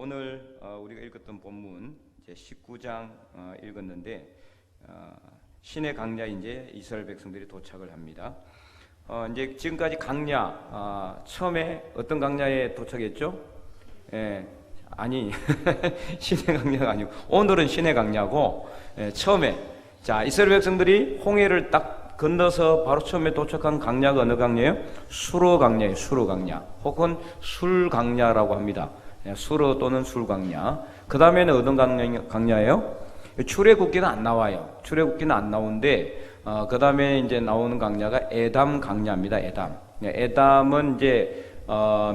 오늘 우리가 읽었던 본문 이제 19장 읽었는데 신의 강야에 이제 이스라엘 백성들이 도착을 합니다. 이제 지금까지 강야 처음에 어떤 강야에 도착했죠? 아니 신의 강야가 아니고 오늘은 신의 강야고 처음에 자 이스라엘 백성들이 홍해를 딱 건너서 바로 처음에 도착한 강야가 어느 강야예요? 수로 강야예요. 수로 강야 혹은 술 강야라고 합니다. 수로 또는 술 강야. 그 다음에는 어떤 강야예요? 출애굽기는 안 나와요. 출애굽기는 안 나오는데 그 다음에 이제 나오는 강야가 에담 강야입니다. 에담. 에담은 이제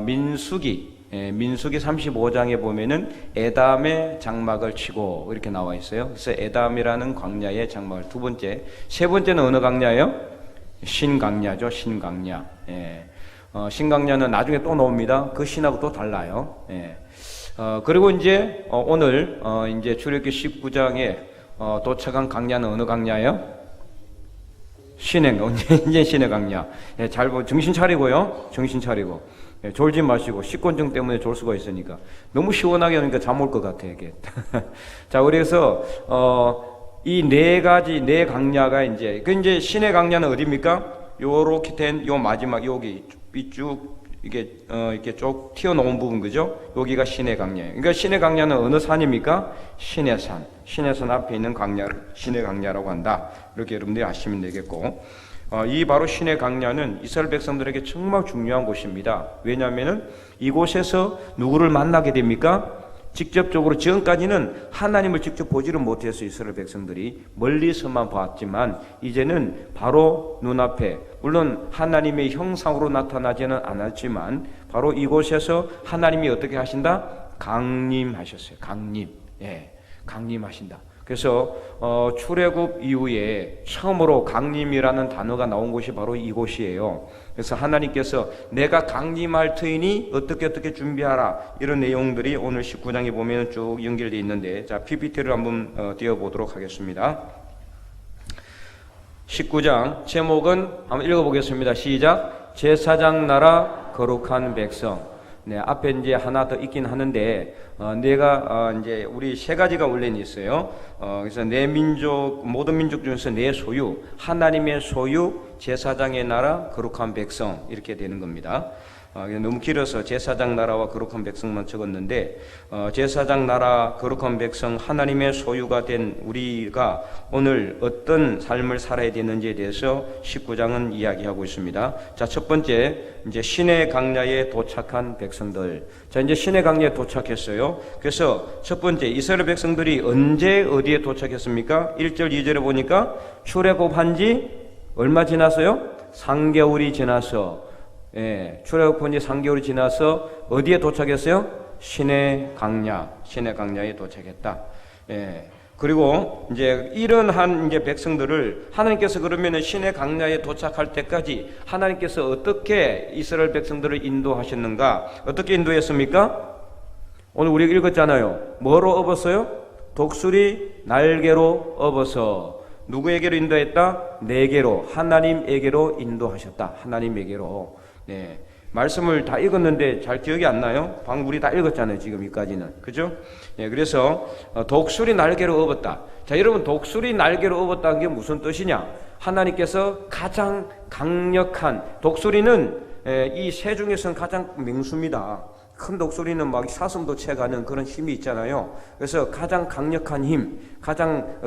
민수기 35장에 보면은 에담의 장막을 치고 이렇게 나와 있어요. 그래서 에담이라는 강야의 장막을 두 번째, 세 번째는 어느 강야예요? 신강야죠. 신강야. 신강야는 나중에 또 나옵니다. 그 신하고 또 달라요. 그리고 이제 오늘 이제 출애굽기 19장에 도착한 강야는 어느 강야예요? 신의 이제 신의 강야. 잘 정신 차리고요. 정신 차리고. 졸지 마시고 식곤증 때문에 졸 수가 있으니까 너무 시원하게 하니까 잠 올 것 같아 이게. 자, 그래서 이 네 가지 네 강야가 이제 그 이제 신의 강야는 어디입니까? 요렇게 된 요 마지막 여기 쭉 이게 이렇게 쭉 튀어나온 부분 그죠? 여기가 신의 강야예요. 그러니까 신의 강야는 어느 산입니까? 신의 산. 신의 산 앞에 있는 강야를 신의 강야라고 한다. 이렇게 여러분들이 아시면 되겠고. 이 바로 신의 강야는 이스라엘 백성들에게 정말 중요한 곳입니다. 왜냐하면은 이곳에서 누구를 만나게 됩니까? 직접적으로 지금까지는 하나님을 직접 보지를 못해서 이스라엘 백성들이 멀리서만 봤지만 이제는 바로 눈앞에 물론 하나님의 형상으로 나타나지는 않았지만 바로 이곳에서 하나님이 어떻게 하신다? 강림하셨어요. 강림. 강림하신다. 그래서 출애굽 이후에 처음으로 강림이라는 단어가 나온 곳이 바로 이곳이에요. 그래서 하나님께서 내가 강림할 터이니 어떻게 준비하라 이런 내용들이 오늘 19장에 보면 쭉 연결되어 있는데 자 PPT를 한번 띄워보도록 하겠습니다. 19장 제목은 한번 읽어보겠습니다. 시작. 제사장 나라 거룩한 백성. 네, 앞에 이제 하나 더 있긴 하는데, 내가, 이제, 우리 세 가지가 원래는 있어요. 그래서 내 민족, 모든 민족 중에서 내 소유, 하나님의 소유, 제사장의 나라, 거룩한 백성, 이렇게 되는 겁니다. 너무 길어서 제사장 나라와 거룩한 백성만 적었는데, 제사장 나라, 거룩한 백성, 하나님의 소유가 된 우리가 오늘 어떤 삶을 살아야 되는지에 대해서 19장은 이야기하고 있습니다. 자, 첫 번째, 이제 신의 강야에 도착한 백성들. 자, 이제 신의 강야에 도착했어요. 그래서 첫 번째, 이스라엘 백성들이 언제 어디에 도착했습니까? 1절, 2절에 보니까 출애굽한 지 얼마 지났어요? 3개월이 지나서 출애굽한 지 3개월이 지나서 어디에 도착했어요? 신의 강야에 도착했다. 그리고 이제 이런 이제 백성들을 하나님께서 그러면은 신의 강야에 도착할 때까지 하나님께서 어떻게 이스라엘 백성들을 인도하셨는가? 어떻게 인도했습니까? 오늘 우리가 읽었잖아요. 뭐로 업었어요? 독수리 날개로 업어서 누구에게로 인도했다? 네개로 하나님에게로 인도하셨다. 하나님에게로. 네, 말씀을 다 읽었는데 잘 기억이 안 나요? 방금 우리 다 읽었잖아요. 지금 여기까지는. 그죠? 그래서 독수리 날개로 업었다. 자, 여러분 독수리 날개로 업었다는 게 무슨 뜻이냐? 하나님께서 가장 강력한 독수리는 이 새 중에서는 가장 맹수입니다. 큰 독수리는 막 사슴도 채가는 그런 힘이 있잖아요. 그래서 가장 강력한 힘, 가장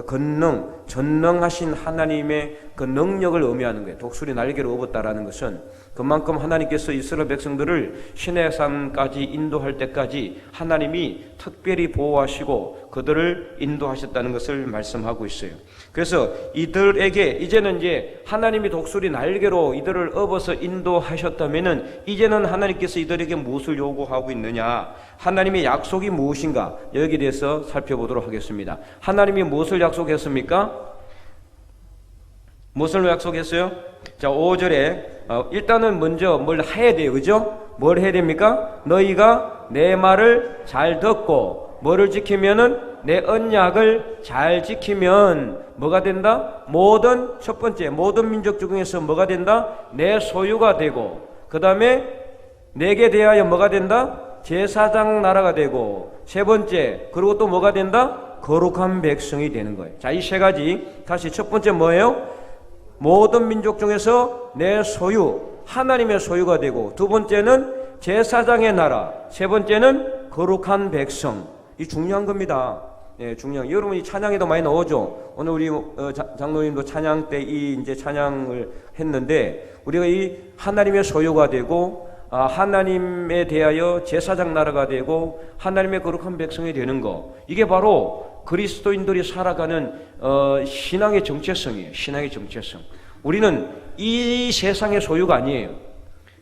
전능하신 하나님의 그 능력을 의미하는 거예요. 독수리 날개로 업었다라는 것은 그만큼 하나님께서 이스라엘 백성들을 신의 산까지 인도할 때까지 하나님이 특별히 보호하시고 그들을 인도하셨다는 것을 말씀하고 있어요. 그래서 이들에게 이제는 이제 하나님이 독수리 날개로 이들을 업어서 인도하셨다면은 이제는 하나님께서 이들에게 무엇을 요구하고 있느냐? 하나님의 약속이 무엇인가? 여기에 대해서 살펴보도록 하겠습니다. 하나님이 무엇을 약속했습니까? 무엇을 약속했어요? 자, 5절에 일단은 먼저 뭘 해야 돼요. 그죠? 뭘 해야 됩니까? 너희가 내 말을 잘 듣고 뭐를 지키면은 내 언약을 잘 지키면 뭐가 된다? 첫 번째 모든 민족 중에서 뭐가 된다? 내 소유가 되고 그 다음에 내게 대하여 뭐가 된다? 제사장 나라가 되고, 세 번째, 그리고 또 뭐가 된다? 거룩한 백성이 되는 거예요. 자, 이 세 가지, 다시 첫 번째 뭐예요? 모든 민족 중에서 내 소유, 하나님의 소유가 되고, 두 번째는 제사장의 나라, 세 번째는 거룩한 백성. 이 중요한 겁니다. 예, 중요한. 여러분이 찬양에도 많이 나오죠. 오늘 우리 장로님도 찬양 때 이 이제 찬양을 했는데, 우리가 이 하나님의 소유가 되고, 하나님에 대하여 제사장 나라가 되고, 하나님의 거룩한 백성이 되는 거, 이게 바로 그리스도인들이 살아가는 신앙의 정체성이에요. 신앙의 정체성. 우리는 이 세상의 소유가 아니에요.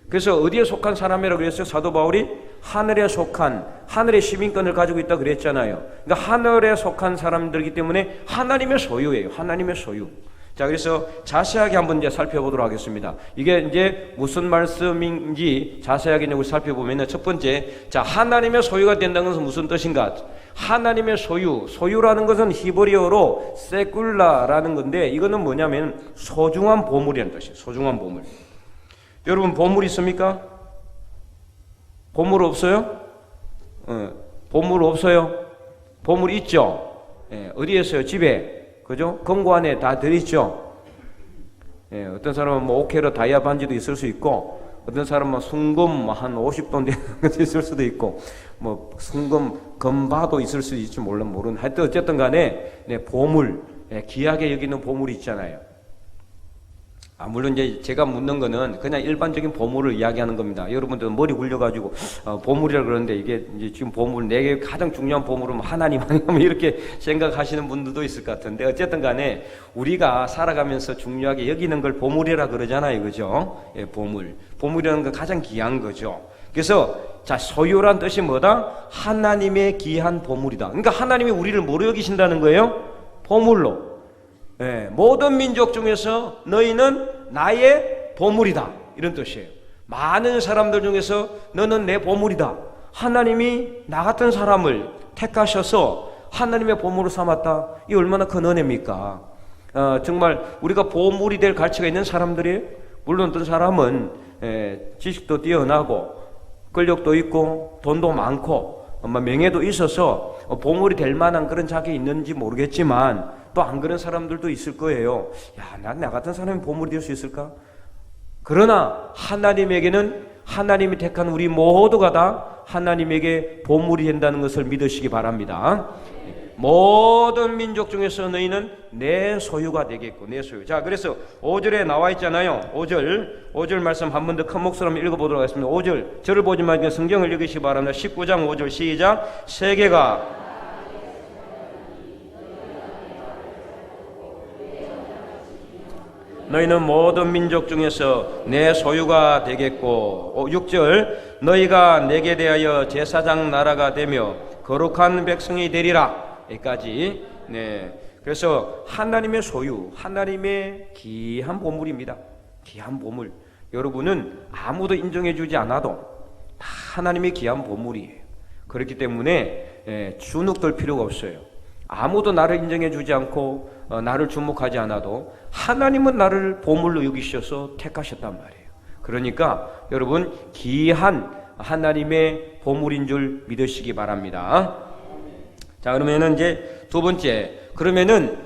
그래서 어디에 속한 사람이라고 그랬어요? 사도 바울이 하늘에 속한, 하늘의 시민권을 가지고 있다 그랬잖아요. 그러니까 하늘에 속한 사람들이기 때문에 하나님의 소유예요. 하나님의 소유. 자, 그래서 자세하게 한번 이제 살펴보도록 하겠습니다. 이게 이제 무슨 말씀인지 자세하게 이제 살펴보면, 첫 번째, 자, 하나님의 소유가 된다는 것은 무슨 뜻인가? 하나님의 소유라는 것은 히브리어로 세쿨라라는 건데, 이거는 뭐냐면 소중한 보물이라는 뜻이에요. 소중한 보물. 여러분, 보물 있습니까? 보물 없어요? 보물 없어요? 보물 있죠? 예, 어디에 있어요? 집에. 그죠? 금고 안에 다 들있죠? 예, 어떤 사람은 뭐 5캐럿 다이아 반지도 있을 수 있고, 어떤 사람은 순금 한 50돈 되는 것도 있을 수도 있고, 뭐 순금 금바도 있을 수도 있지 모르는. 하여튼 어쨌든 간에 네, 보물, 예, 귀하게 여기는 보물이 있잖아요. 물론 이제 제가 묻는 거는 그냥 일반적인 보물을 이야기하는 겁니다. 여러분들은 머리 굴려가지고 보물이라 그러는데, 이게 이제 지금 보물, 내게 가장 중요한 보물은 하나님 아니면 이렇게 생각하시는 분들도 있을 것 같은데, 어쨌든 간에 우리가 살아가면서 중요하게 여기는 걸 보물이라 그러잖아요. 그죠? 예, 보물이라는 건 가장 귀한 거죠. 그래서 자, 소유란 뜻이 뭐다? 하나님의 귀한 보물이다. 그러니까 하나님이 우리를 뭐로 여기신다는 거예요? 보물로. 예, 모든 민족 중에서 너희는 나의 보물이다, 이런 뜻이에요. 많은 사람들 중에서 너는 내 보물이다. 하나님이 나 같은 사람을 택하셔서 하나님의 보물로 삼았다. 이 얼마나 큰 은혜입니까? 정말 우리가 보물이 될 가치가 있는 사람들이에요. 물론 어떤 사람은 지식도 뛰어나고 권력도 있고 돈도 많고 명예도 있어서 보물이 될 만한 그런 자격이 있는지 모르겠지만, 또 안 그런 사람들도 있을 거예요. 야, 나 같은 사람이 보물이 될 수 있을까? 그러나 하나님에게는, 하나님이 택한 우리 모두가 다 하나님에게 보물이 된다는 것을 믿으시기 바랍니다. 모든 민족 중에서 너희는 내 소유가 되겠고, 내 소유. 자, 그래서 5절에 나와 있잖아요. 5절 말씀 한 번 더 큰 목소리로 한번 읽어보도록 하겠습니다. 5절, 저를 보지 말고 성경을 읽으시기 바랍니다. 19장 5절 시작. 세계가 너희는 모든 민족 중에서 내 소유가 되겠고, 6절, 너희가 내게 대하여 제사장 나라가 되며 거룩한 백성이 되리라. 여기까지. 네. 그래서 하나님의 소유, 하나님의 귀한 보물입니다. 귀한 보물. 여러분은 아무도 인정해 주지 않아도 다 하나님의 귀한 보물이에요. 그렇기 때문에 주눅들 필요가 없어요. 아무도 나를 인정해 주지 않고 나를 주목하지 않아도 하나님은 나를 보물로 여기셔서 택하셨단 말이에요. 그러니까 여러분, 귀한 하나님의 보물인 줄 믿으시기 바랍니다. 자, 그러면은 이제 두 번째, 그러면은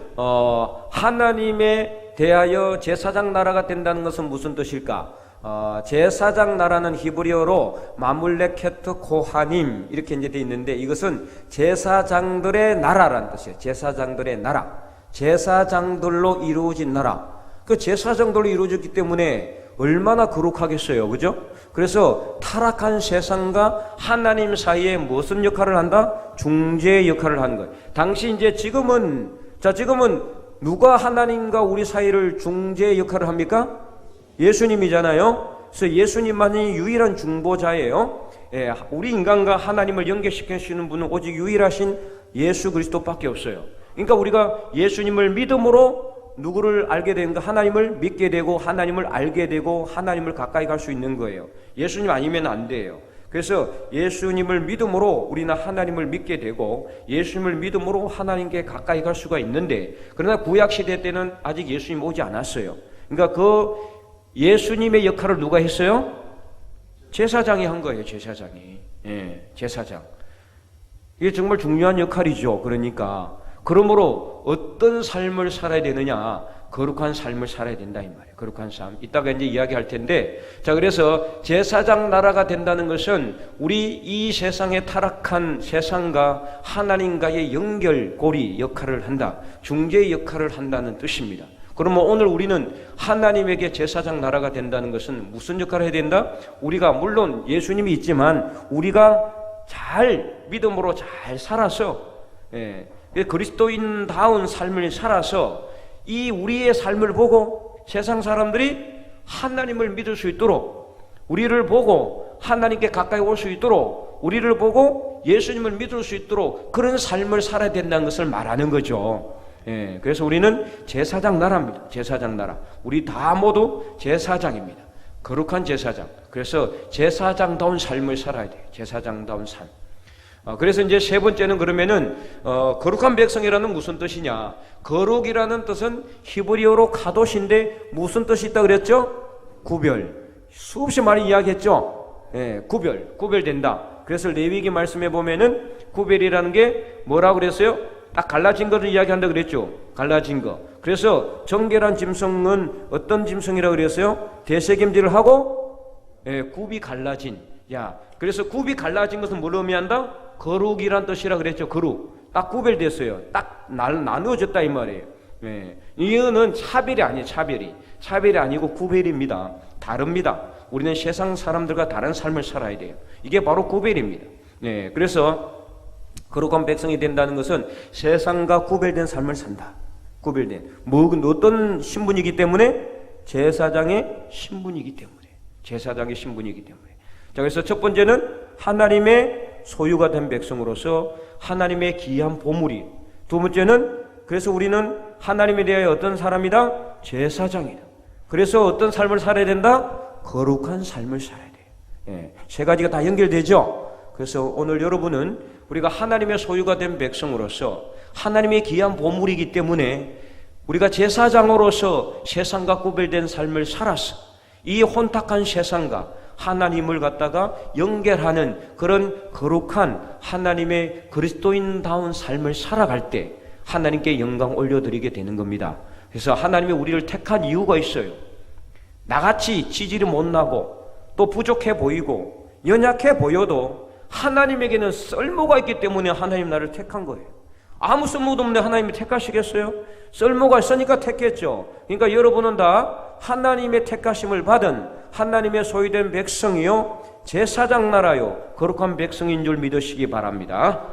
하나님에 대하여 제사장 나라가 된다는 것은 무슨 뜻일까? 제사장 나라는 히브리어로 마물레케트 코하님 이렇게 이제 돼 있는데, 이것은 제사장들의 나라라는 뜻이에요. 제사장들의 나라, 제사장들로 이루어진 나라. 그 제사장들로 이루어졌기 때문에 얼마나 거룩하겠어요, 그죠? 그래서 타락한 세상과 하나님 사이에 무슨 역할을 한다? 중재 역할을 하는 거예요. 당시 이제 지금은 누가 하나님과 우리 사이를 중재 역할을 합니까? 예수님이잖아요. 그래서 예수님만이 유일한 중보자예요. 우리 인간과 하나님을 연결시켜 주시는 분은 오직 유일하신 예수 그리스도밖에 없어요. 그러니까 우리가 예수님을 믿음으로 누구를 알게 되는가? 하나님을 믿게 되고, 하나님을 알게 되고, 하나님을 가까이 갈 수 있는 거예요. 예수님 아니면 안 돼요. 그래서 예수님을 믿음으로 우리는 하나님을 믿게 되고, 예수님을 믿음으로 하나님께 가까이 갈 수가 있는데, 그러나 구약시대 때는 아직 예수님 오지 않았어요. 그러니까 그 예수님의 역할을 누가 했어요? 제사장이 한 거예요. 제사장이. 예, 제사장. 이게 정말 중요한 역할이죠. 그러니까 그러므로 어떤 삶을 살아야 되느냐? 거룩한 삶을 살아야 된다 이 말이에요. 거룩한 삶. 이따가 이제 이야기할 텐데, 자 그래서 제사장 나라가 된다는 것은 우리 이 세상에 타락한 세상과 하나님과의 연결고리 역할을 한다. 중재 역할을 한다는 뜻입니다. 그러면 오늘 우리는 하나님에게 제사장 나라가 된다는 것은 무슨 역할을 해야 된다? 우리가 물론 예수님이 있지만 우리가 잘 믿음으로 잘 살아서 그리스도인다운 삶을 살아서 이 우리의 삶을 보고 세상 사람들이 하나님을 믿을 수 있도록, 우리를 보고 하나님께 가까이 올 수 있도록, 우리를 보고 예수님을 믿을 수 있도록 그런 삶을 살아야 된다는 것을 말하는 거죠. 그래서 우리는 제사장 나라입니다. 제사장 나라. 우리 다 모두 제사장입니다. 거룩한 제사장. 그래서 제사장다운 삶을 살아야 돼요. 제사장다운 삶. 그래서 이제 세 번째는 그러면은 거룩한 백성이라는 무슨 뜻이냐? 거룩이라는 뜻은 히브리어로 카도시인데 무슨 뜻이 있다 그랬죠? 구별. 수없이 많이 이야기했죠. 구별된다. 그래서 레위기 말씀에 보면은 구별이라는 게 뭐라고 그랬어요? 딱 갈라진 것을 이야기한다 그랬죠. 갈라진 거. 그래서 정결한 짐승은 어떤 짐승이라고 그랬어요? 대세김질을 하고 굽이 갈라진. 야, 그래서 굽이 갈라진 것은 뭘 의미한다? 거룩이란 뜻이라 그랬죠. 거룩. 딱 구별됐어요. 딱 나누어졌다 이 말이에요. 이거는 차별이 아니에요. 차별이 아니고 구별입니다. 다릅니다. 우리는 세상 사람들과 다른 삶을 살아야 돼요. 이게 바로 구별입니다. 그래서 거룩한 백성이 된다는 것은 세상과 구별된 삶을 산다. 구별된. 어떤 신분이기 때문에? 제사장의 신분이기 때문에. 제사장의 신분이기 때문에. 자, 그래서 첫 번째는 하나님의 소유가 된 백성으로서 하나님의 귀한 보물이. 두 번째는 그래서 우리는 하나님에 대하여 어떤 사람이다? 제사장이다. 그래서 어떤 삶을 살아야 된다? 거룩한 삶을 살아야 돼요. 세 가지가 다 연결되죠. 그래서 오늘 여러분은 우리가 하나님의 소유가 된 백성으로서 하나님의 귀한 보물이기 때문에 우리가 제사장으로서 세상과 구별된 삶을 살아서 이 혼탁한 세상과 하나님을 갖다가 연결하는 그런 거룩한 하나님의 그리스도인다운 삶을 살아갈 때 하나님께 영광 올려드리게 되는 겁니다. 그래서 하나님이 우리를 택한 이유가 있어요. 나같이 지질이 못나고 또 부족해 보이고 연약해 보여도 하나님에게는 쓸모가 있기 때문에 하나님 나를 택한 거예요. 아무 쓸모도 없는데 하나님이 택하시겠어요? 쓸모가 있으니까 택했죠. 그러니까 여러분은 다 하나님의 택하심을 받은 하나님의 소유된 백성이요 제사장 나라요 거룩한 백성인 줄 믿으시기 바랍니다.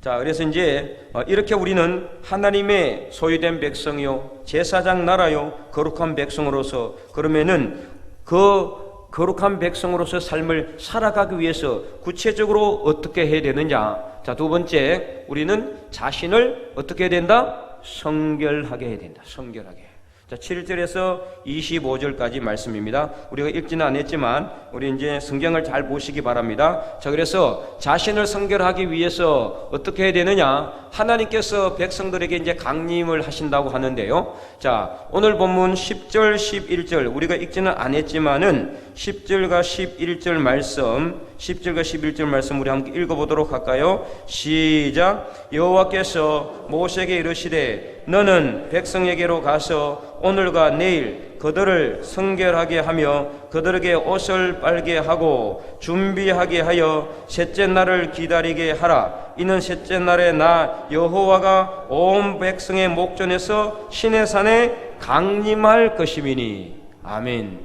자, 그래서 이제 이렇게 우리는 하나님의 소유된 백성이요 제사장 나라요 거룩한 백성으로서 그러면은 그 거룩한 백성으로서 삶을 살아가기 위해서 구체적으로 어떻게 해야 되느냐? 자, 두 번째, 우리는 자신을 어떻게 해야 된다? 성결하게 해야 된다. 성결하게. 자, 7절에서 25절까지 말씀입니다. 우리가 읽지는 않았지만 우리 이제 성경을 잘 보시기 바랍니다. 자, 그래서 자신을 성결하기 위해서 어떻게 해야 되느냐? 하나님께서 백성들에게 이제 강림을 하신다고 하는데요. 자, 오늘 본문 10절, 11절 우리가 읽지는 않았지만은 10절과 11절 말씀, 10절과 11절 말씀 우리 함께 읽어보도록 할까요? 시작. 여호와께서 모세에게 이르시되 너는 백성에게로 가서 오늘과 내일 그들을 성결하게 하며 그들에게 옷을 빨게 하고 준비하게 하여 셋째 날을 기다리게 하라. 이는 셋째 날에 나 여호와가 온 백성의 목전에서 시내 산에 강림할 것임이니. 아멘.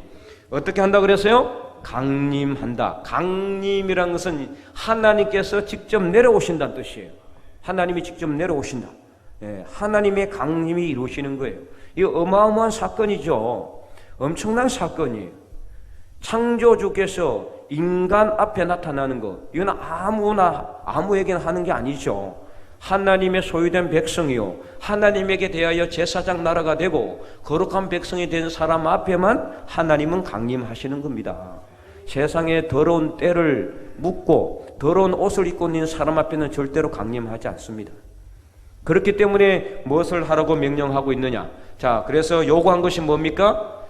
어떻게 한다 그랬어요? 강림한다. 강림이란 것은 하나님께서 직접 내려오신다는 뜻이에요. 하나님이 직접 내려오신다. 하나님의 강림이 이루어지는 거예요. 이거 어마어마한 사건이죠. 엄청난 사건이에요. 창조주께서 인간 앞에 나타나는 것, 이건 아무에게나 하는 게 아니죠. 하나님의 소유된 백성이요 하나님에게 대하여 제사장 나라가 되고 거룩한 백성이 된 사람 앞에만 하나님은 강림하시는 겁니다. 세상에 더러운 때를 묻고 더러운 옷을 입고 있는 사람 앞에는 절대로 강림하지 않습니다. 그렇기 때문에 무엇을 하라고 명령하고 있느냐? 자, 그래서 요구한 것이 뭡니까?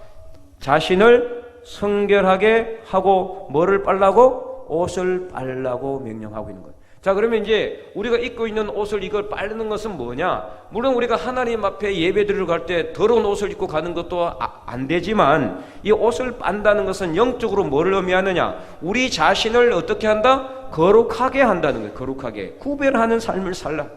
자신을 성결하게 하고 뭐를 빨라고? 옷을 빨라고 명령하고 있는 거예요. 자, 그러면 이제 우리가 입고 있는 옷을 이걸 빨는 것은 뭐냐? 물론 우리가 하나님 앞에 예배드리러 갈 때 더러운 옷을 입고 가는 것도 안 되지만, 이 옷을 빤다는 것은 영적으로 뭐를 의미하느냐? 우리 자신을 어떻게 한다? 거룩하게 한다는 거예요. 거룩하게. 구별하는 삶을 살라.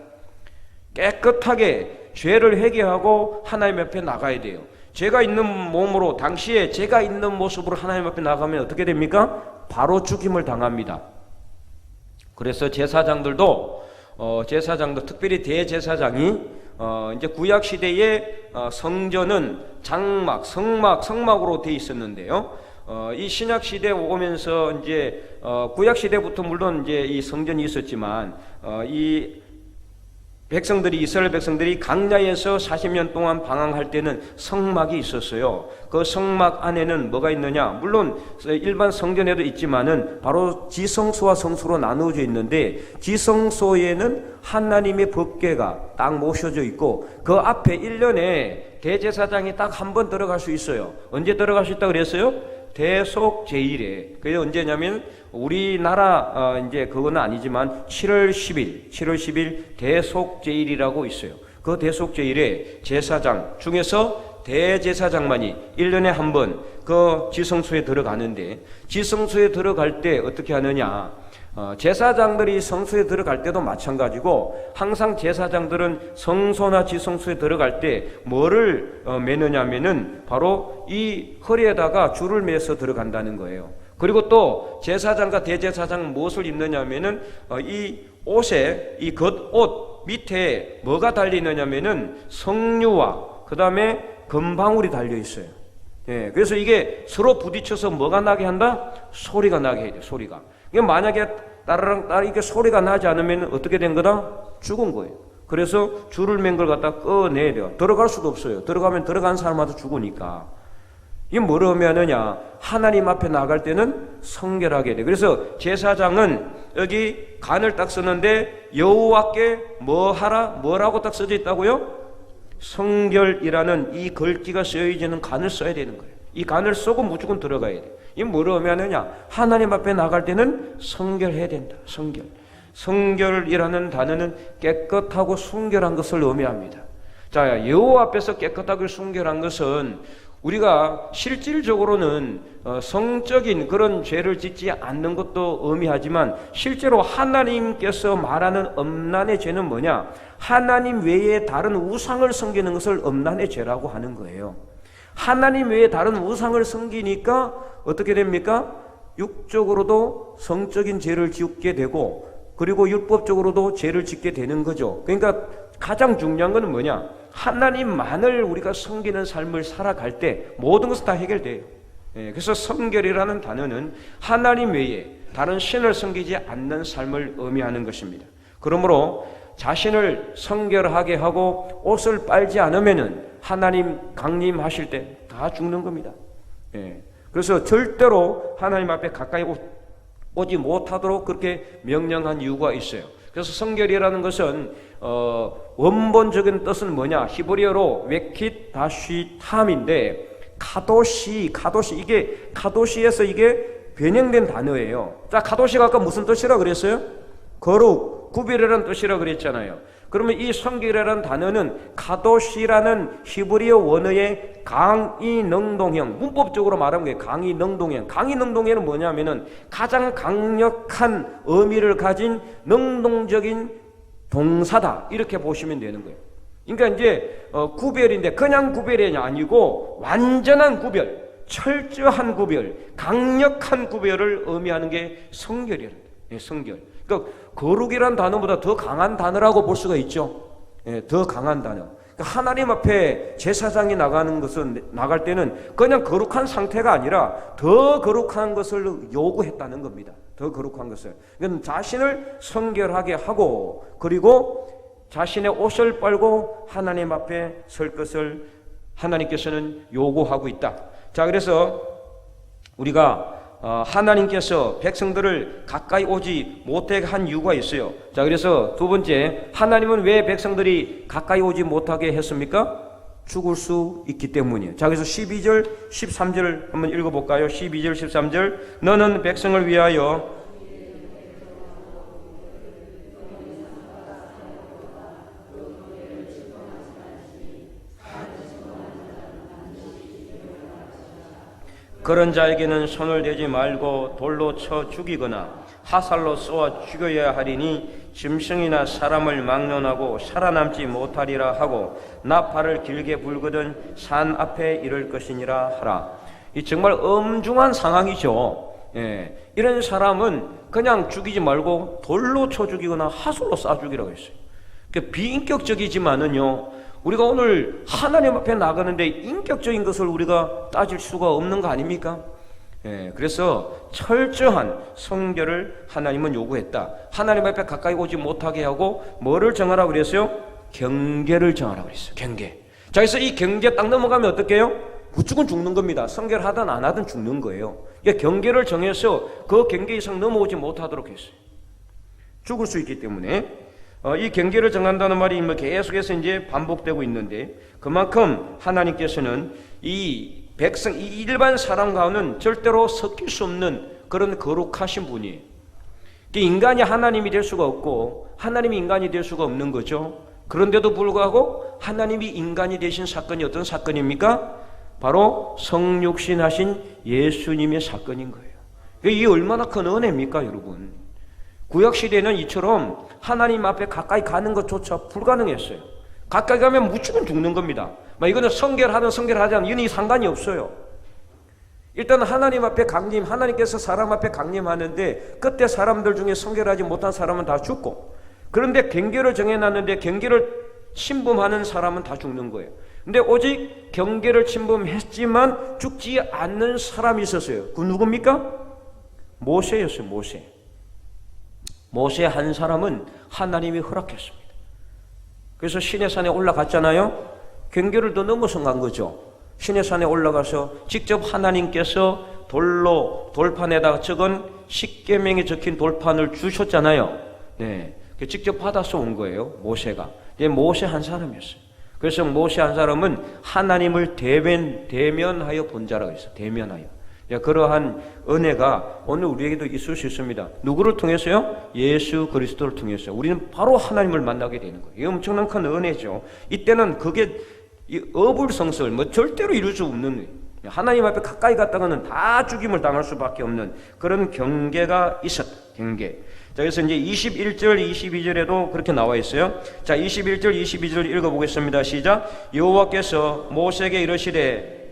깨끗하게 죄를 회개하고 하나님 앞에 나가야 돼요. 제가 있는 몸으로, 당시에 제가 있는 모습으로 하나님 앞에 나가면 어떻게 됩니까? 바로 죽임을 당합니다. 그래서 제사장들도 특별히 대제사장이 이제 구약 시대의 성전은 장막, 성막으로 돼 있었는데요. 이 신약 시대에 오면서 이제 구약 시대부터 물론 이제 이 성전이 있었지만 이 이스라엘 백성들이 광야에서 40년 동안 방황할 때는 성막이 있었어요. 그 성막 안에는 뭐가 있느냐? 물론 일반 성전에도 있지만은 바로 지성소와 성소로 나누어져 있는데, 지성소에는 하나님의 법궤가 딱 모셔져 있고 그 앞에 1년에 대제사장이 딱 한 번 들어갈 수 있어요. 언제 들어갈 수 있다고 그랬어요? 대속 제일에. 그게 언제냐면 우리나라 이제 그거는 아니지만 7월 10일 대속 제일이라고 있어요. 그 대속 제일에 제사장 중에서 대제사장만이 1년에 한 번 그 지성소에 들어가는데, 지성소에 들어갈 때 어떻게 하느냐? 제사장들이 성소에 들어갈 때도 마찬가지고, 항상 제사장들은 성소나 지성소에 들어갈 때 뭐를 매느냐면은 바로 이 허리에다가 줄을 매서 들어간다는 거예요. 그리고 또 제사장과 대제사장 무엇을 입느냐면은 이 옷에, 이 겉옷 밑에 뭐가 달리느냐면은 성류와 그 다음에 금방울이 달려 있어요. 예, 그래서 이게 서로 부딪혀서 뭐가 나게 한다? 소리가 나게 해야 돼. 소리가. 이게 만약에 따르릉 이렇게 소리가 나지 않으면 어떻게 된 거다? 죽은 거예요. 그래서 줄을 맨 걸 갖다 꺼내야 돼요. 들어갈 수도 없어요. 들어가면 들어간 사람마다 죽으니까. 이게 뭐를 의미하느냐? 하나님 앞에 나갈 때는 성결하게 돼. 그래서 제사장은 여기 간을 딱 쓰는데 여호와께 뭐 하라? 뭐라고 딱 써져 있다고요? 성결이라는 이 글귀가 쓰여지는 간을 써야 되는 거예요. 이 간을 쓰고 무조건 들어가야 돼. 이게 뭐를 의미하느냐? 하나님 앞에 나갈 때는 성결해야 된다. 성결. 성결이라는 단어는 깨끗하고 순결한 것을 의미합니다. 자, 여호와 앞에서 깨끗하고 순결한 것은 우리가 실질적으로는 성적인 그런 죄를 짓지 않는 것도 의미하지만, 실제로 하나님께서 말하는 엄난의 죄는 뭐냐? 하나님 외에 다른 우상을 섬기는 것을 엄난의 죄라고 하는 거예요. 하나님 외에 다른 우상을 섬기니까 어떻게 됩니까? 육적으로도 성적인 죄를 짓게 되고, 그리고 율법적으로도 죄를 짓게 되는 거죠. 그러니까 가장 중요한 것은 뭐냐? 하나님만을 우리가 섬기는 삶을 살아갈 때 모든 것은 다 해결돼요. 그래서 성결이라는 단어는 하나님 외에 다른 신을 섬기지 않는 삶을 의미하는 것입니다. 그러므로 자신을 성결하게 하고 옷을 빨지 않으면은 하나님 강림하실 때 다 죽는 겁니다. 그래서 절대로 하나님 앞에 가까이 오지 못하도록 그렇게 명령한 이유가 있어요. 그래서 성결이라는 것은 원본적인 뜻은 뭐냐? 히브리어로 웨킷 다시 탐인데, 카도시 이게 카도시에서 이게 변형된 단어예요. 자, 카도시가 아까 무슨 뜻이라 그랬어요? 거룩, 구별이라는 뜻이라 그랬잖아요. 그러면 이 성결이라는 단어는 카도시라는 히브리어 원어의 강의능동형, 문법적으로 말하면 거예요. 강의능동형. 강의능동형은 뭐냐면은 가장 강력한 의미를 가진 능동적인 동사다, 이렇게 보시면 되는 거예요. 그러니까 이제 구별인데 그냥 구별이 아니고 완전한 구별, 철저한 구별, 강력한 구별을 의미하는 게 성결이에요. 성결. 그러니까 거룩이란 단어보다 더 강한 단어라고 볼 수가 있죠. 더 강한 단어. 그러니까 하나님 앞에 제사장이 나갈 때는 그냥 거룩한 상태가 아니라 더 거룩한 것을 요구했다는 겁니다. 더 거룩한 것을. 그러니까 자신을 성결하게 하고, 그리고 자신의 옷을 빨고 하나님 앞에 설 것을 하나님께서는 요구하고 있다. 자, 그래서 우리가 하나님께서 백성들을 가까이 오지 못하게 한 이유가 있어요. 자, 그래서 두 번째, 하나님은 왜 백성들이 가까이 오지 못하게 했습니까? 죽을 수 있기 때문이에요. 자, 그래서 12절, 13절 한번 읽어볼까요? 12절, 13절. 너는 백성을 위하여 그런 자에게는 손을 대지 말고 돌로 쳐 죽이거나 화살로 쏘아 죽여야 하리니 짐승이나 사람을 막론하고 살아남지 못하리라 하고 나팔을 길게 불거든 산 앞에 이를 것이니라 하라. 이 정말 엄중한 상황이죠. 이런 사람은 그냥 죽이지 말고 돌로 쳐 죽이거나 화살로 쏴 죽이라고 했어요. 비인격적이지만은요, 우리가 오늘 하나님 앞에 나가는데 인격적인 것을 우리가 따질 수가 없는 거 아닙니까? 그래서 철저한 성결을 하나님은 요구했다. 하나님 앞에 가까이 오지 못하게 하고 뭐를 정하라고 그랬어요? 경계를 정하라고 그랬어요. 경계. 자, 그래서 이 경계 딱 넘어가면 어떻게 해요? 무조건 죽는 겁니다. 성결하든 안 하든 죽는 거예요. 그러니까 경계를 정해서 그 경계 이상 넘어오지 못하도록 했어요. 죽을 수 있기 때문에 이 경계를 정한다는 말이 계속해서 이제 반복되고 있는데, 그만큼 하나님께서는 이 백성, 이 일반 사람과는 절대로 섞일 수 없는 그런 거룩하신 분이에요. 인간이 하나님이 될 수가 없고 하나님이 인간이 될 수가 없는 거죠. 그런데도 불구하고 하나님이 인간이 되신 사건이 어떤 사건입니까? 바로 성육신 하신 예수님의 사건인 거예요. 이게 얼마나 큰 은혜입니까, 여러분? 구약시대는 이처럼 하나님 앞에 가까이 가는 것조차 불가능했어요. 가까이 가면 무조건 죽는 겁니다. 이거는 성결하든 성결하지 않든 이건 상관이 없어요. 일단 하나님 앞에 강림, 하나님께서 사람 앞에 강림하는데 그때 사람들 중에 성결하지 못한 사람은 다 죽고, 그런데 경계를 정해놨는데 경계를 침범하는 사람은 다 죽는 거예요. 근데 오직 경계를 침범했지만 죽지 않는 사람이 있었어요. 그 누굽니까? 모세였어요. 모세 한 사람은 하나님이 허락했습니다. 그래서 시내산에 올라갔잖아요. 경계를 더 넘어서 간 거죠. 시내산에 올라가서 직접 하나님께서 돌로 돌판에다가 적은 십계명에 적힌 돌판을 주셨잖아요. 직접 받아서 온 거예요, 모세가. 모세 한 사람이었어요. 그래서 모세 한 사람은 하나님을 대면하여 본 자라고 했어요. 대면하여. 그러한 은혜가 오늘 우리에게도 있을 수 있습니다. 누구를 통해서요? 예수 그리스도를 통해서 우리는 바로 하나님을 만나게 되는 거예요. 이게 엄청난 큰 은혜죠. 이때는 그게 어불성설, 절대로 이룰 수 없는 거예요. 하나님 앞에 가까이 갔다가는 다 죽임을 당할 수밖에 없는 그런 경계가 있었다. 경계. 자, 그래서 이제 21절, 22절에도 그렇게 나와 있어요. 자, 21절, 22절 읽어보겠습니다. 시작. 여호와께서 모세에게 이르시되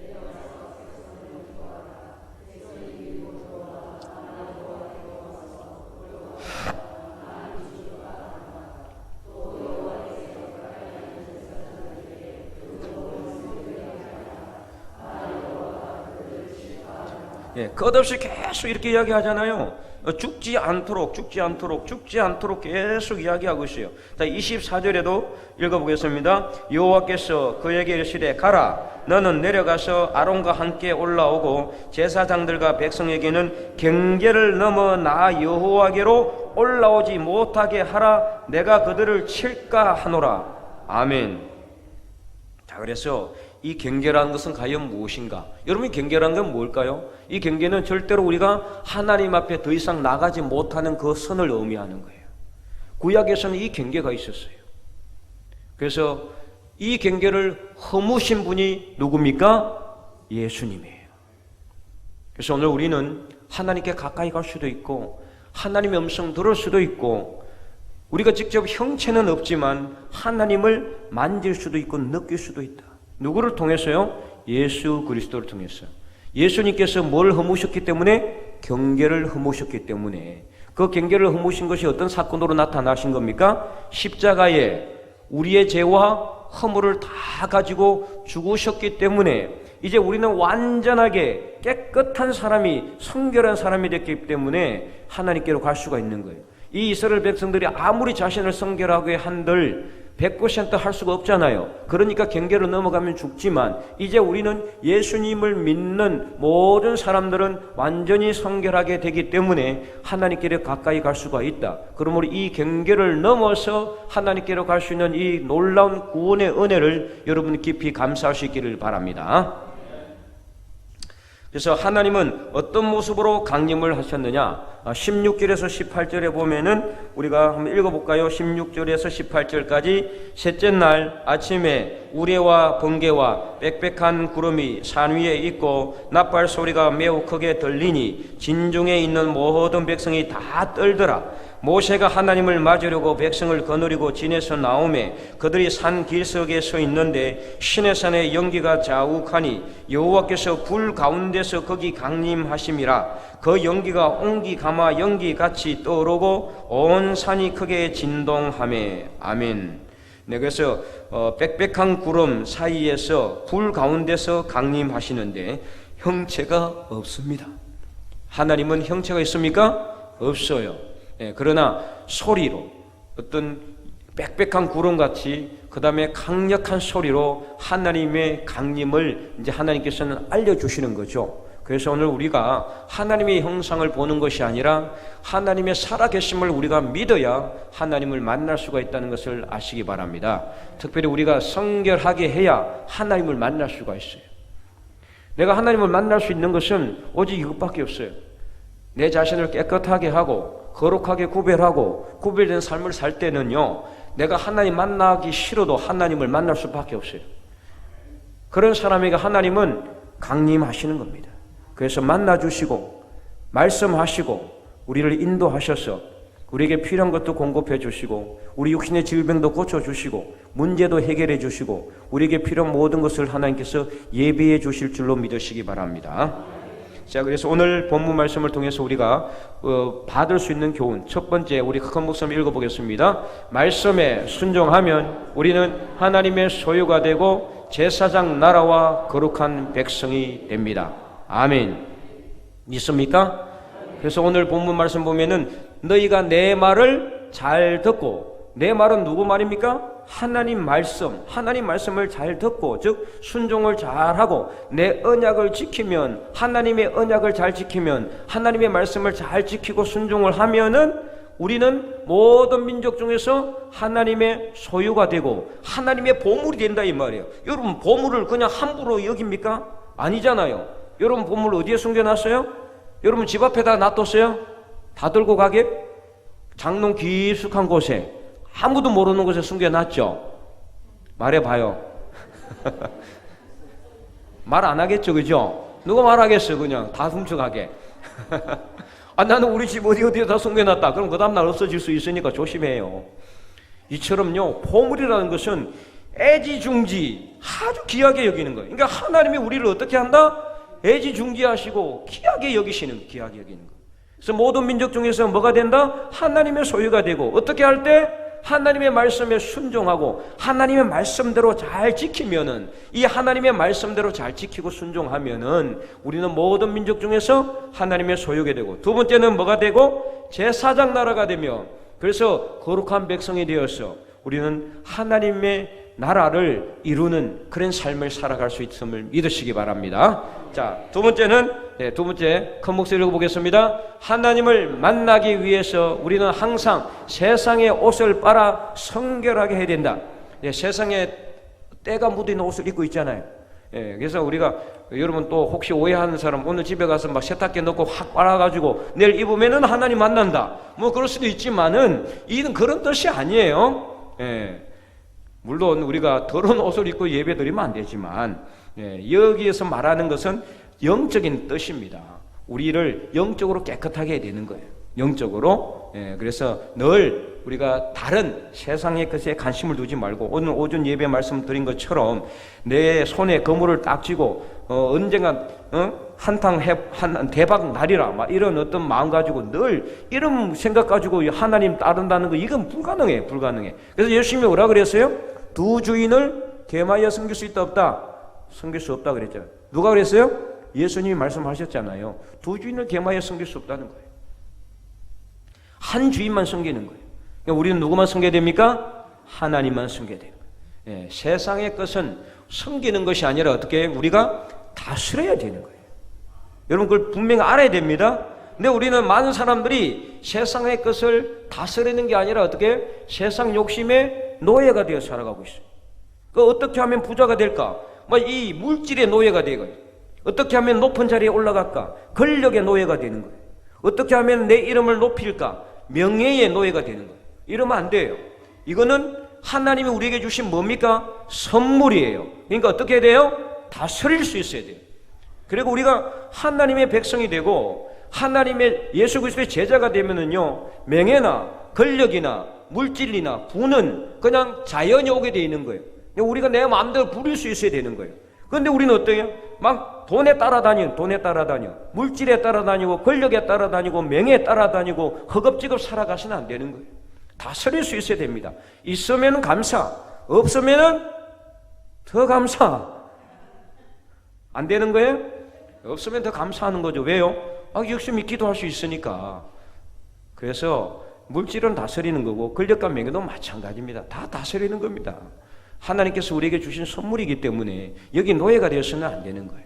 끝없이 계속 이렇게 이야기하잖아요. 죽지 않도록 계속 이야기하고 있어요. 자, 24절에도 읽어보겠습니다. 여호와께서 그에게 이르시되 가라, 너는 내려가서 아론과 함께 올라오고 제사장들과 백성에게는 경계를 넘어 나 여호와께로 올라오지 못하게 하라. 내가 그들을 칠까 하노라. 아멘. 자, 그래서 이 경계라는 것은 과연 무엇인가? 여러분, 경계라는 건 뭘까요? 이 경계는 절대로 우리가 하나님 앞에 더 이상 나가지 못하는 그 선을 의미하는 거예요. 구약에서는 이 경계가 있었어요. 그래서 이 경계를 허무신 분이 누굽니까? 예수님이에요. 그래서 오늘 우리는 하나님께 가까이 갈 수도 있고 하나님의 음성 들을 수도 있고 우리가 직접 형체는 없지만 하나님을 만질 수도 있고 느낄 수도 있다. 누구를 통해서요? 예수 그리스도를 통해서. 예수님께서 뭘 허무셨기 때문에? 경계를 허무셨기 때문에. 그 경계를 허무신 것이 어떤 사건으로 나타나신 겁니까? 십자가에 우리의 죄와 허물을 다 가지고 죽으셨기 때문에 이제 우리는 완전하게 깨끗한 사람이, 성결한 사람이 됐기 때문에 하나님께로 갈 수가 있는 거예요. 이 이스라엘 백성들이 아무리 자신을 성결하게 한들 100% 할 수가 없잖아요. 그러니까 경계로 넘어가면 죽지만 이제 우리는 예수님을 믿는 모든 사람들은 완전히 성결하게 되기 때문에 하나님께로 가까이 갈 수가 있다. 그러므로 이 경계를 넘어서 하나님께로 갈 수 있는 이 놀라운 구원의 은혜를 여러분 깊이 감사할 수 있기를 바랍니다. 그래서 하나님은 어떤 모습으로 강림을 하셨느냐? 16절에서 18절에 보면은 우리가 한번 읽어볼까요? 16절에서 18절까지 셋째 날 아침에 우레와 번개와 빽빽한 구름이 산 위에 있고 나팔 소리가 매우 크게 들리니 진중에 있는 모든 백성이 다 떨더라. 모세가 하나님을 맞으려고 백성을 거느리고 진에서 나오매 그들이 산 길석에 서 있는데 시내 산에 연기가 자욱하니 여호와께서 불 가운데서 거기 강림하심이라. 그 연기가 옹기 가마 연기 같이 떠오르고 온 산이 크게 진동하매. 아멘. 네, 그래서 빽빽한 구름 사이에서 불 가운데서 강림하시는데 형체가 없습니다. 하나님은 형체가 있습니까? 없어요. 예, 그러나 소리로 어떤 빽빽한 구름같이 그 다음에 강력한 소리로 하나님의 강림을 이제 하나님께서는 알려주시는 거죠. 그래서 오늘 우리가 하나님의 형상을 보는 것이 아니라 하나님의 살아계심을 우리가 믿어야 하나님을 만날 수가 있다는 것을 아시기 바랍니다. 특별히 우리가 성결하게 해야 하나님을 만날 수가 있어요. 내가 하나님을 만날 수 있는 것은 오직 이것밖에 없어요. 내 자신을 깨끗하게 하고 거룩하게 구별하고 구별된 삶을 살 때는요, 내가 하나님 만나기 싫어도 하나님을 만날 수밖에 없어요. 그런 사람에게 하나님은 강림하시는 겁니다. 그래서 만나주시고 말씀하시고 우리를 인도하셔서 우리에게 필요한 것도 공급해 주시고 우리 육신의 질병도 고쳐주시고 문제도 해결해 주시고 우리에게 필요한 모든 것을 하나님께서 예비해 주실 줄로 믿으시기 바랍니다. 자, 그래서 오늘 본문 말씀을 통해서 우리가 받을 수 있는 교훈, 첫 번째 우리 큰 목소리 읽어보겠습니다. 말씀에 순종하면 우리는 하나님의 소유가 되고 제사장 나라와 거룩한 백성이 됩니다. 아멘. 믿습니까? 그래서 오늘 본문 말씀 보면은 너희가 내 말을 잘 듣고, 내 말은 누구 말입니까? 하나님 말씀을 잘 듣고, 즉 순종을 잘하고 내 언약을 지키면, 하나님의 언약을 잘 지키면, 하나님의 말씀을 잘 지키고 순종을 하면은 우리는 모든 민족 중에서 하나님의 소유가 되고 하나님의 보물이 된다 이 말이에요. 여러분, 보물을 그냥 함부로 여깁니까? 아니잖아요. 여러분, 보물 어디에 숨겨놨어요? 여러분 집 앞에다 놔뒀어요? 다 들고 가게? 장롱 깊숙한 곳에, 아무도 모르는 곳에 숨겨놨죠? 말해봐요. 말 안 하겠죠, 그죠? 누가 말하겠어요? 그냥 다 훔쳐가게. 아, 나는 우리 집 어디에다 숨겨놨다. 그럼 그 다음날 없어질 수 있으니까 조심해요. 이처럼요, 보물이라는 것은 애지중지 아주 귀하게 여기는 거예요. 그러니까 하나님이 우리를 어떻게 한다? 애지중지하시고 귀하게 여기시는, 귀하게 여기는 거예요. 그래서 모든 민족 중에서 뭐가 된다? 하나님의 소유가 되고, 어떻게 할 때? 하나님의 말씀에 순종하고 하나님의 말씀대로 잘 지키면은, 이 하나님의 말씀대로 잘 지키고 순종하면은 우리는 모든 민족 중에서 하나님의 소유가 되고, 두 번째는 뭐가 되고? 제사장 나라가 되며, 그래서 거룩한 백성이 되어서 우리는 하나님의 나라를 이루는 그런 삶을 살아갈 수 있음을 믿으시기 바랍니다. 자, 두 번째는, 두 번째 큰 목소리 읽어보겠습니다. 하나님을 만나기 위해서 우리는 항상 세상의 옷을 빨아 성결하게 해야 된다. 세상에 때가 묻어있는 옷을 입고 있잖아요. 그래서 우리가, 여러분 또 혹시 오해하는 사람, 오늘 집에 가서 막 세탁기에 넣고 확 빨아가지고 내일 입으면은 하나님 만난다, 뭐 그럴 수도 있지만은 이는 그런 뜻이 아니에요. 물론 우리가 더러운 옷을 입고 예배 드리면 안 되지만, 여기에서 말하는 것은 영적인 뜻입니다. 우리를 영적으로 깨끗하게 해야 되는 거예요. 영적으로. 그래서 늘 우리가 다른 세상의 것에 관심을 두지 말고, 오늘 오전 예배 말씀 드린 것처럼 내 손에 거물을 딱 쥐고 언젠가 한 대박 날이라, 막 이런 어떤 마음 가지고 늘 이런 생각 가지고 하나님 따른다는 거, 이건 불가능해. 그래서 예수님이 뭐라 그랬어요? 두 주인을 겸하여 섬길 수 있다 없다? 섬길 수 없다 그랬잖아요. 누가 그랬어요? 예수님이 말씀하셨잖아요. 두 주인을 겸하여 섬길 수 없다는 거예요. 한 주인만 섬기는 거예요. 그러니까 우리는 누구만 섬겨야 됩니까? 하나님만 섬겨야 돼요. 세상의 것은 섬기는 것이 아니라 어떻게 우리가 다스려야 되는 거예요. 여러분, 그걸 분명히 알아야 됩니다. 근데 우리는 많은 사람들이 세상의 것을 다스리는 게 아니라 어떻게 세상 욕심의 노예가 되어 살아가고 있어요. 그 어떻게 하면 부자가 될까? 이 물질의 노예가 되고, 어떻게 하면 높은 자리에 올라갈까? 권력의 노예가 되는 거예요. 어떻게 하면 내 이름을 높일까? 명예의 노예가 되는 거예요. 이러면 안 돼요. 이거는 하나님이 우리에게 주신 뭡니까? 선물이에요. 그러니까 어떻게 해야 돼요? 다스릴 수 있어야 돼요. 그리고 우리가 하나님의 백성이 되고 하나님의 예수 그리스도의 제자가 되면은요, 명예나 권력이나 물질이나 부는 그냥 자연히 오게 돼 있는 거예요. 우리가 내 마음대로 부릴 수 있어야 되는 거예요. 그런데 우리는 어때요? 막 돈에 따라다니고 물질에 따라다니고 권력에 따라다니고 명예에 따라다니고 허겁지겁 살아가서는 안 되는 거예요. 다스릴 수 있어야 됩니다. 있으면 감사, 없으면 더 감사. 안 되는 거예요? 없으면 더 감사하는 거죠. 왜요? 열심히 기도할 수 있으니까. 그래서 물질은 다스리는 거고 권력과 명예도 마찬가지입니다. 다 다스리는 겁니다. 하나님께서 우리에게 주신 선물이기 때문에 여기 노예가 되어서는 안 되는 거예요.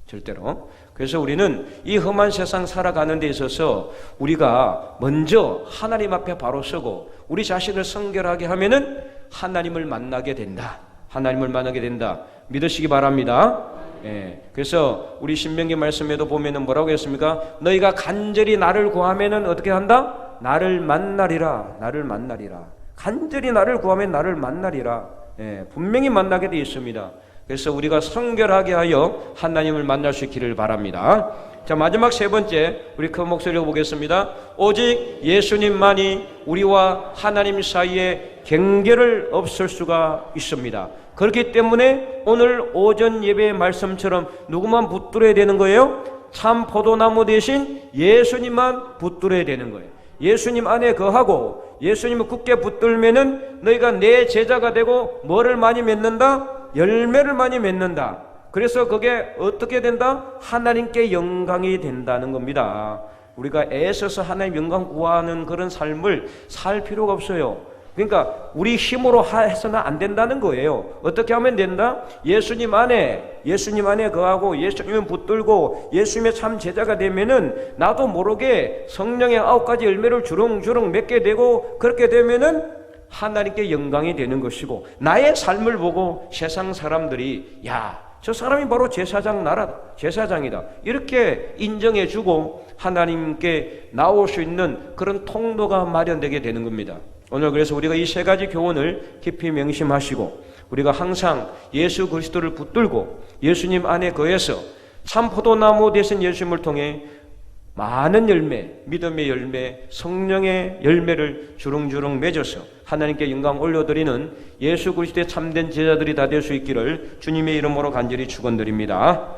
절대로. 그래서 우리는 이 험한 세상 살아가는 데 있어서 우리가 먼저 하나님 앞에 바로 서고 우리 자신을 성결하게 하면은 하나님을 만나게 된다. 하나님을 만나게 된다. 믿으시기 바랍니다. 예. 그래서 우리 신명기 말씀에도 보면은 뭐라고 했습니까? 너희가 간절히 나를 구하면은 어떻게 한다? 나를 만나리라. 나를 만나리라. 간절히 나를 구하면 나를 만나리라. 예. 분명히 만나게 되어 있습니다. 그래서 우리가 성결하게 하여 하나님을 만날 수 있기를 바랍니다. 자, 마지막 세 번째, 우리 큰 목소리로 보겠습니다. 오직 예수님만이 우리와 하나님 사이에 경계를 없을 수가 있습니다. 그렇기 때문에 오늘 오전 예배의 말씀처럼 누구만 붙들어야 되는 거예요? 참 포도나무 대신 예수님만 붙들어야 되는 거예요. 예수님 안에 거하고 예수님을 굳게 붙들면은 너희가 내 제자가 되고 뭐를 많이 맺는다? 열매를 많이 맺는다. 그래서 그게 어떻게 된다? 하나님께 영광이 된다는 겁니다. 우리가 애써서 하나님 영광 구하는 그런 삶을 살 필요가 없어요. 그러니까 우리 힘으로 해서는 안 된다는 거예요. 어떻게 하면 된다? 예수님 안에 거하고 예수님을 붙들고 예수님의 참 제자가 되면은 나도 모르게 성령의 9가지 열매를 주렁주렁 맺게 되고 그렇게 되면은 하나님께 영광이 되는 것이고 나의 삶을 보고 세상 사람들이 야, 저 사람이 바로 제사장 나라다. 제사장이다. 이렇게 인정해주고 하나님께 나올 수 있는 그런 통로가 마련되게 되는 겁니다. 오늘 그래서 우리가 이 세 가지 교훈을 깊이 명심하시고 우리가 항상 예수 그리스도를 붙들고 예수님 안에 거해서 참 포도나무 되신 예수님을 통해 많은 열매, 믿음의 열매, 성령의 열매를 주렁주렁 맺어서 하나님께 영광 올려드리는 예수 그리스도의 참된 제자들이 다 될 수 있기를 주님의 이름으로 간절히 축원드립니다.